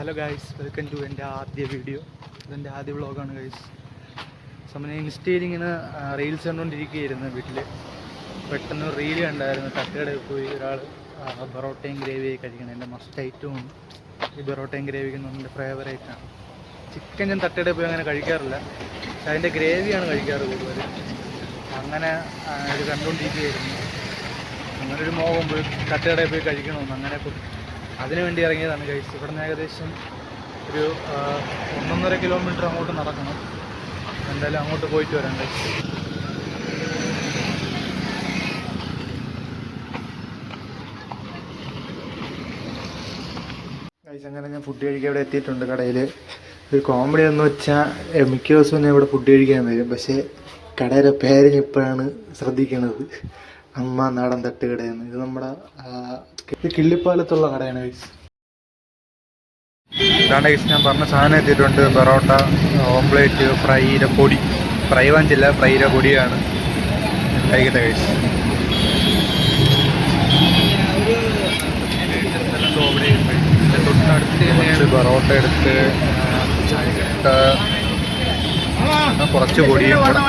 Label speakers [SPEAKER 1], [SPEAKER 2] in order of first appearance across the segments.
[SPEAKER 1] Hello guys, welcome to എൻ്റെ ആദ്യ video. ഇതെൻ്റെ ആദ്യ വ്ളോഗാണ് ഗൈസ്. സമയം ഇൻസ്റ്റയിൽ ഇങ്ങനെ റീൽസ് കണ്ടുകൊണ്ടിരിക്കുകയായിരുന്നു വീട്ടിൽ. പെട്ടെന്ന് റീൽ കണ്ടായിരുന്നു. തട്ടുകടയിൽ പോയി ഒരാൾ ബൊറോട്ടയും ഗ്രേവിയൊക്കെ കഴിക്കണം. എൻ്റെ മസ്റ്റ് ഐറ്റവും ഈ ബൊറോട്ടയും ഗ്രേവിക്ക് എൻ്റെ ഫേവറേറ്റാണ്. ചിക്കൻ ഞാൻ തട്ടുകടയിൽ പോയി അങ്ങനെ കഴിക്കാറില്ല, പക്ഷെ അതിൻ്റെ ഗ്രേവിയാണ് കഴിക്കാറ് കൂടുതൽ. അങ്ങനെ ഇത് കണ്ടുകൊണ്ടിരിക്കുകയായിരുന്നു. അങ്ങനെ ഒരു മോഹം പോയി തട്ടുകടയിൽ പോയി കഴിക്കണമെന്ന്. അങ്ങനെ അതിനു വേണ്ടി ഇറങ്ങിയതാണ് ഗൈസ്. ഇവിടെ നിന്ന് ഏകദേശം ഒരു 1.5 കിലോമീറ്റർ അങ്ങോട്ട് നടക്കണം. എന്തായാലും അങ്ങോട്ട് പോയിട്ട് വരാം ഗൈസ്. ഗൈസ്, അങ്ങനെ ഞാൻ ഫുഡ് കഴിക്കാൻ ഇവിടെ എത്തിയിട്ടുണ്ട്. കടയിൽ ഒരു കോമഡി എന്ന് വെച്ചാൽ മിക്ക ദിവസവും ഞാൻ ഇവിടെ ഫുഡ് കഴിക്കാൻ വരും, പക്ഷേ കടയുടെ പേര് ഞാൻ ഇപ്പോഴാണ് ശ്രദ്ധിക്കുന്നത്. അമ്മ നാടൻ തട്ടുകടയെന്ന്. ഇത് നമ്മുടെ കിള്ളിപ്പാലത്തുള്ള കടയാണ് ഗൈസ്. ഇതാണ് ഗൈസ് ഞാൻ പറഞ്ഞ സാധനം എത്തിയിട്ടുണ്ട്. പൊറോട്ട, ഓംപ്ലേറ്റ്, ഫ്രൈയുടെ പൊടി. ഫ്രൈ വാങ്ങിച്ചില്ല, ഫ്രൈയുടെ പൊടിയാണ്. കഴിക്കട്ടെ ഗൈസ്. തൊട്ടടുത്ത് പൊറോട്ട എടുത്ത് കുറച്ച് പൊടിയും കൂടെ.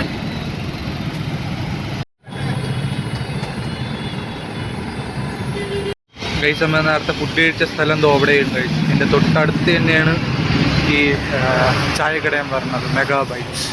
[SPEAKER 1] ഗൈസ്, നമ്മൾ നേരത്തെ ഫുഡ് കഴിച്ച സ്ഥലം തോവിടെയുണ്ട് ഗൈസ്. എൻ്റെ തൊട്ടടുത്ത് തന്നെയാണ് ഈ ചായക്കട ഞാൻ പറഞ്ഞത്, മെഗാ ബൈറ്റ്സ്.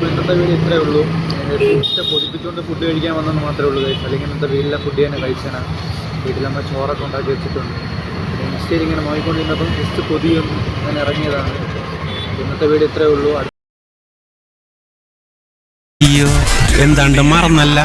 [SPEAKER 1] ഇന്നത്തെ വീട് ഇത്രയേ ഉള്ളൂ. ഫുഡ് പൊതിപ്പിച്ചുകൊണ്ട് ഫുഡ് കഴിക്കാൻ വന്നെന്ന് മാത്രമേ ഉള്ളൂ ഗൈസ്. അല്ലെങ്കിൽ ഇന്നത്തെ വീട്ടിലെ ഫുഡ് തന്നെ കഴിച്ചാണ്. വീട്ടിൽ നമ്മൾ ചോറൊക്കെ ഉണ്ടാക്കി വെച്ചിട്ടുണ്ട്. ഇൻസ്റ്റയിൽ ഇങ്ങനെ നോക്കിക്കൊണ്ടിരുന്നപ്പം ജസ്റ്റ് പൊതിയും അങ്ങനെ ഇറങ്ങിയതാണ്. ഇന്നത്തെ വീട് ഇത്രയേ ഉള്ളൂ.
[SPEAKER 2] എന്താണ്ട് മറന്നല്ല.